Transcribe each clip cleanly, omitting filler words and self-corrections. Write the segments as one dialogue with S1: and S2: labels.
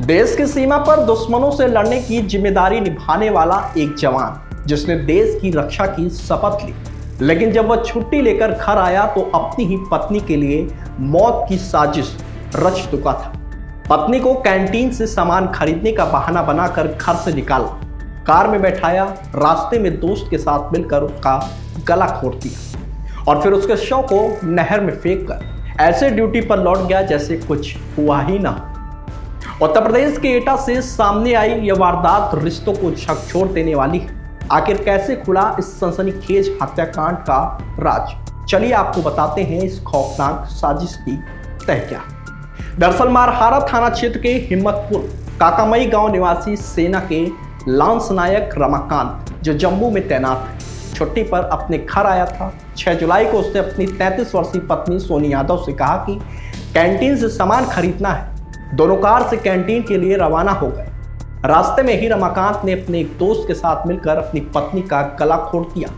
S1: देश की सीमा पर दुश्मनों से लड़ने की जिम्मेदारी निभाने वाला एक जवान जिसने देश की रक्षा की शपथ ली, लेकिन जब वह छुट्टी लेकर घर आया तो अपनी ही पत्नी के लिए मौत की साजिश रच चुका था। पत्नी को कैंटीन से सामान खरीदने का बहाना बनाकर घर से निकाला, कार में बैठाया, रास्ते में दोस्त के साथ मिलकर उसका गला घोट दिया और फिर उसके शव को नहर में फेंक कर ऐसे ड्यूटी पर लौट गया जैसे कुछ हुआ ही ना। उत्तर प्रदेश के एटा से सामने आई यह वारदात रिश्तों को झकझोर देने वाली है। आखिर कैसे खुला इस सनसनीखेज हत्याकांड का राज, चलिए आपको बताते हैं इस खौफनाक साजिश की तह क्या। दरअसल मारहारा थाना क्षेत्र के हिम्मतपुर काकामई गांव निवासी सेना के लांस नायक रमाकांत, जो जम्मू में तैनात है, छुट्टी पर अपने घर आया था। 6 जुलाई को उसने अपनी 33 वर्षीय पत्नी सोनी यादव से कहा कि कैंटीन से सामान खरीदना है। दोनों कार से कैंटीन के लिए रवाना हो गए। रास्ते में ही रमाकांत ने अपने एक दोस्त के साथ मिलकर अपनी पत्नी का गला घोट दिया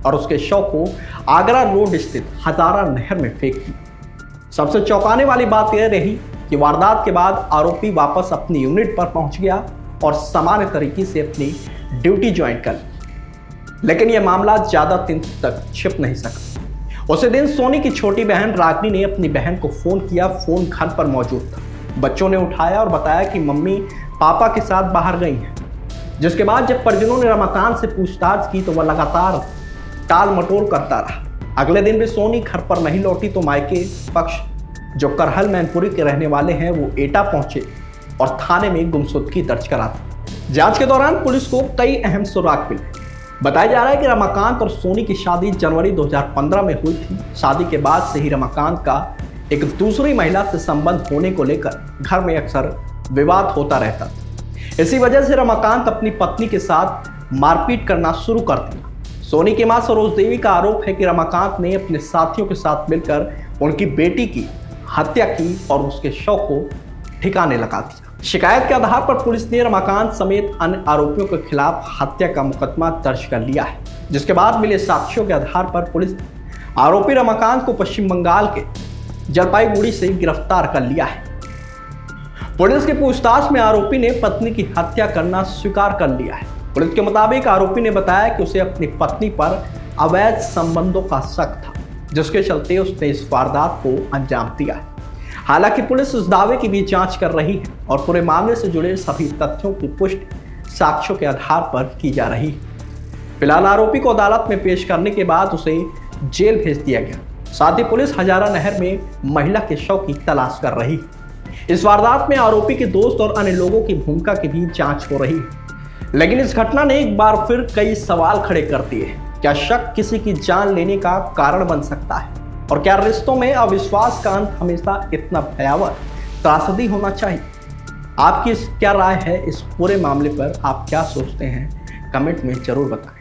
S1: और उसके शव को आगरा रोड स्थित हजारा नहर में फेंक दिया। सबसे चौंकाने वाली बात यह रही कि वारदात के बाद आरोपी वापस अपनी यूनिट पर पहुंच गया और सामान्य तरीके से अपनी ड्यूटी ज्वाइन कर ली, लेकिन यह मामला ज्यादा दिन तक छिप नहीं सका। उसी दिन सोनी की छोटी बहन रागिनी ने अपनी बहन को फोन किया। फोन घर पर मौजूद था। बच्चों ने उठाया और बताया कि मम्मी पापा के साथ बाहर गई हैं। जिसके बाद जब परिजनों ने रमाकांत से पूछताछ की तो वह लगातार टाल मटोल करता रहा। अगले दिन भी सोनी घर पर नहीं लौटी तो मायके पक्ष, जो करहल मैनपुरी के रहने वाले हैं, वो एटा पहुंचे और थाने में गुमशुदगी दर्ज करा दी। जांच के दौरान पुलिस को कई अहम सुराग मिले। बताया जा रहा है कि रमाकांत और सोनी की शादी जनवरी 2015 में हुई थी। शादी के बाद से ही रमाकांत का एक दूसरी महिला से संबंध होने को लेकर घर में अक्सर विवाद होता रहता था। इसी वजह से रमाकांत अपनी पत्नी के साथ मारपीट करना शुरू कर दिया। सोनी की मां सरोज देवी का आरोप है कि रमाकांत ने अपने साथियों के साथ मिलकर उनकी बेटी की हत्या की और उसके शव को ठिकाने लगा दिया। शिकायत के आधार पर पुलिस ने रमाकांत समेत अन्य आरोपियों के खिलाफ हत्या का मुकदमा दर्ज कर लिया है, जिसके बाद मिले साक्ष्यों के आधार पर पुलिस ने आरोपी रमाकांत को पश्चिम बंगाल के जलपाईगुड़ी से गिरफ्तार कर लिया है। पुलिस की पूछताछ में आरोपी ने पत्नी की हत्या करना स्वीकार कर लिया है। पुलिस के मुताबिक आरोपी ने बताया कि उसे अपनी पत्नी पर अवैध संबंधों का शक था, जिसके चलते उसने इस वारदात को अंजाम दिया है। हालांकि पुलिस इस दावे की भी जांच कर रही है और पूरे मामले से जुड़े सभी तथ्यों की पुष्टि साक्ष्यों के आधार पर की जा रही है। फिलहाल आरोपी को अदालत में पेश करने के बाद उसे जेल भेज दिया गया। साथ ही पुलिस हजारा नहर में महिला के शव की तलाश कर रही है। इस वारदात में आरोपी के दोस्त और अन्य लोगों की भूमिका की भी जांच हो रही है, लेकिन इस घटना ने एक बार फिर कई सवाल खड़े कर दिए हैं। क्या शक किसी की जान लेने का कारण बन सकता है? और क्या रिश्तों में अविश्वास का अंत हमेशा इतना भयावह त्रासदी होना चाहिए? आपकी क्या राय है इस पूरे मामले पर? आप क्या सोचते हैं? कमेंट में जरूर बताएं।